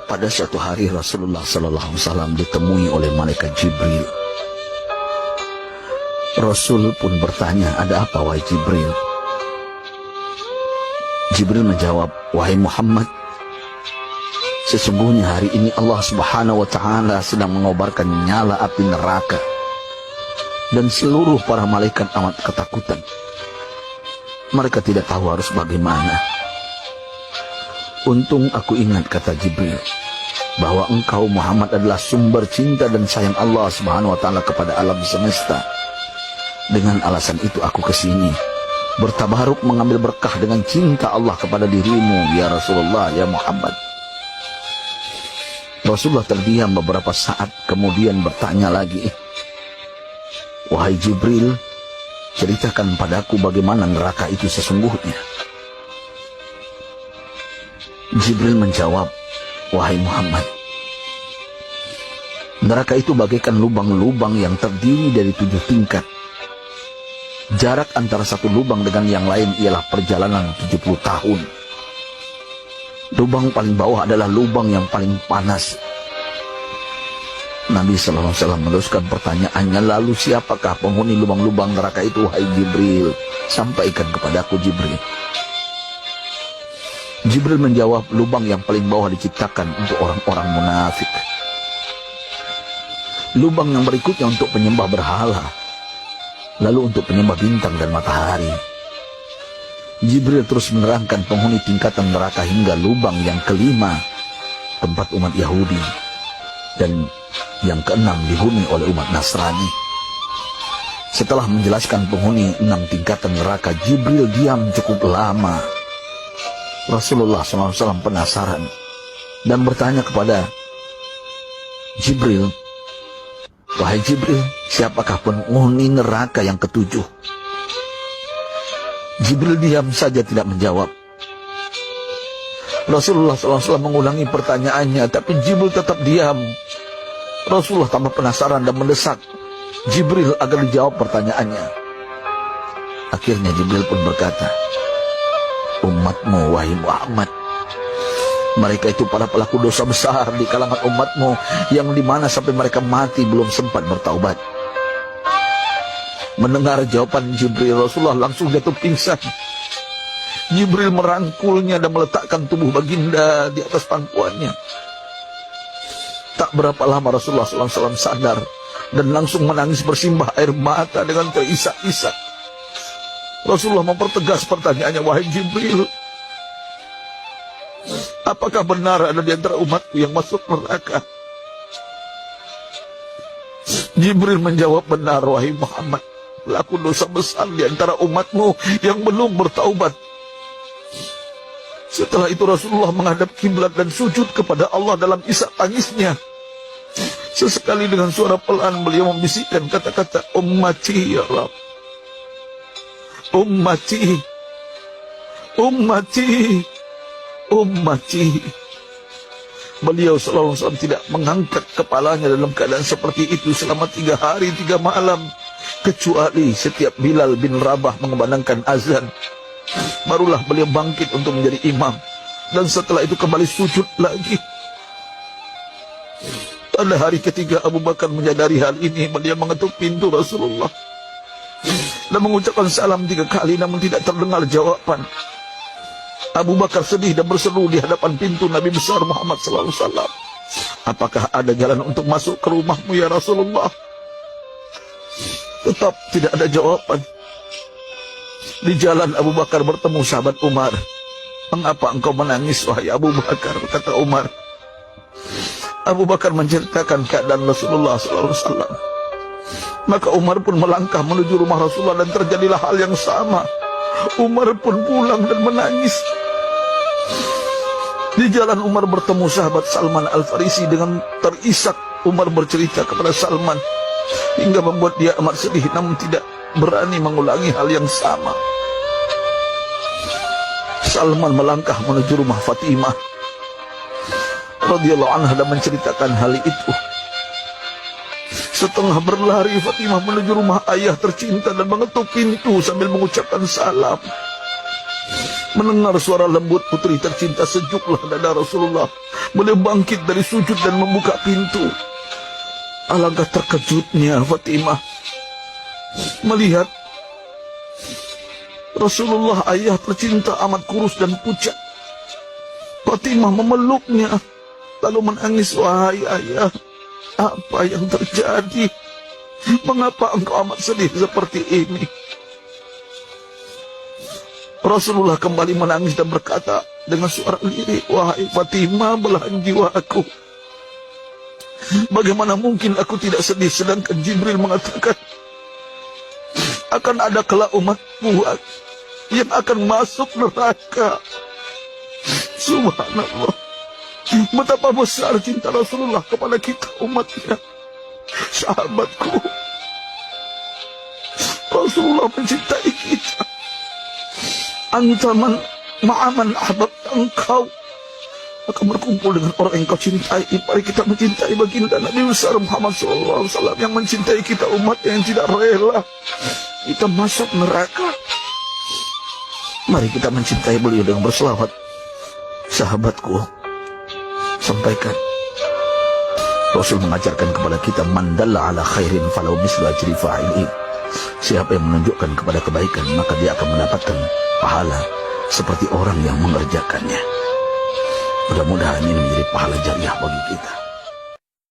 Pada suatu hari Rasulullah SAW ditemui oleh malaikat Jibril. Rasul pun bertanya, ada apa wahai Jibril? Jibril menjawab, wahai Muhammad, sesungguhnya hari ini Allah Subhanahu wa Ta'ala sedang mengobarkan nyala api neraka, dan seluruh para malaikat amat ketakutan. Mereka tidak tahu harus bagaimana. Untung aku ingat, kata Jibril, bahwa engkau Muhammad adalah sumber cinta dan sayang Allah Subhanahu wa Ta'ala kepada alam semesta. Dengan alasan itu aku kesini, bertabaruk mengambil berkah dengan cinta Allah kepada dirimu, ya Rasulullah, ya Muhammad. Rasulullah terdiam beberapa saat, kemudian bertanya lagi, wahai Jibril, ceritakan padaku bagaimana neraka itu sesungguhnya. Jibril menjawab, wahai Muhammad, neraka itu bagaikan lubang-lubang yang terdiri dari 7 tingkat. Jarak antara satu lubang dengan yang lain ialah perjalanan 70 tahun. Lubang paling bawah adalah lubang yang paling panas. Nabi SAW meneruskan pertanyaannya, lalu siapakah penghuni lubang-lubang neraka itu, wahai Jibril? Sampaikan kepadaku, Jibril. Jibril menjawab, lubang yang paling bawah diciptakan untuk orang-orang munafik. Lubang yang berikutnya untuk penyembah berhala, lalu untuk penyembah bintang dan matahari. Jibril terus menerangkan penghuni tingkatan neraka hingga lubang yang kelima, tempat umat Yahudi, dan yang keenam dihuni oleh umat Nasrani. Setelah menjelaskan penghuni 6 tingkatan neraka, Jibril diam cukup lama. Rasulullah SAW penasaran dan bertanya kepada Jibril, wahai Jibril, siapakah penghuni neraka yang ke-7? Jibril diam saja tidak menjawab. Rasulullah SAW mengulangi pertanyaannya, tapi Jibril tetap diam. Rasulullah tambah penasaran dan mendesak Jibril agar dijawab pertanyaannya. Akhirnya Jibril pun berkata, umatmu wahai Muhammad, mereka itu para pelaku dosa besar di kalangan umatmu, yang dimana sampai mereka mati belum sempat bertaubat. Mendengar jawaban Jibril, Rasulullah langsung jatuh pingsan. Jibril merangkulnya dan meletakkan tubuh baginda di atas pangkuannya. Tak berapa lama Rasulullah SAW sadar dan langsung menangis bersimbah air mata dengan terisak-isak. Rasulullah mempertegas pertanyaannya, wahai Jibril, apakah benar ada di antara umatku yang masuk neraka? Jibril menjawab, benar wahai Muhammad, pelaku dosa besar di antara umatmu yang belum bertaubat. Setelah itu Rasulullah menghadap kiblat dan sujud kepada Allah dalam isak tangisnya. Sesekali dengan suara pelan beliau membisikkan kata-kata, ummati ya Rabb, ummati, ummati, ummati. Beliau SAW tidak mengangkat kepalanya dalam keadaan seperti itu selama 3 hari 3 malam, kecuali setiap Bilal bin Rabah mengumandangkan azan, barulah beliau bangkit untuk menjadi imam, dan setelah itu kembali sujud lagi. Pada hari ketiga Abu Bakar menyadari hal ini, beliau mengetuk pintu Rasulullah dan mengucapkan salam 3 kali, namun tidak terdengar jawaban. Abu Bakar sedih dan berseru di hadapan pintu Nabi besar Muhammad SAW, apakah ada jalan untuk masuk ke rumahmu ya Rasulullah? Tetap tidak ada jawaban. Di jalan Abu Bakar bertemu sahabat Umar. Mengapa engkau menangis wahai Abu Bakar? Kata Umar. Abu Bakar menceritakan keadaan Rasulullah SAW. Maka Umar pun melangkah menuju rumah Rasulullah dan terjadilah hal yang sama. Umar pun pulang dan menangis. Di jalan Umar bertemu sahabat Salman Al-Farisi. Dengan terisak Umar bercerita kepada Salman hingga membuat dia amat sedih, namun tidak berani mengulangi hal yang sama. Salman melangkah menuju rumah Fatimah radhiyallahu anha dan menceritakan hal itu. Setengah berlari Fatimah menuju rumah ayah tercinta dan mengetuk pintu sambil mengucapkan salam. Mendengar suara lembut putri tercinta, sejuklah dada Rasulullah. Beliau bangkit dari sujud dan membuka pintu. Alangkah terkejutnya Fatimah melihat Rasulullah, ayah tercinta, amat kurus dan pucat. Fatimah memeluknya lalu menangis. Wahai ayah, apa yang terjadi? Mengapa engkau amat sedih seperti ini? Rasulullah kembali menangis dan berkata dengan suara lirih, wahai Fatimah, belahan jiwa aku. Bagaimana mungkin aku tidak sedih sedangkan Jibril mengatakan akan ada kelak umatmu yang akan masuk neraka. Subhanallah, betapa besar cinta Rasulullah kepada kita umatnya. Sahabatku, Rasulullah mencintai kita. Antaman ma'aman ahbab, engkau akan berkumpul dengan orang yang kau cintai. Mari kita mencintai baginda Nabi besar Muhammad SAW yang mencintai kita umat yang tidak rela kita masuk neraka. Mari kita mencintai beliau dengan berselawat. Sahabatku, sampaikan, Rasul mengajarkan kepada kita, man dalla ala khairin falau mislu ajri fa'ili. Siapa yang menunjukkan kepada kebaikan, maka dia akan mendapatkan pahala seperti orang yang mengerjakannya. Mudah-mudahan ini menjadi pahala jariah bagi kita.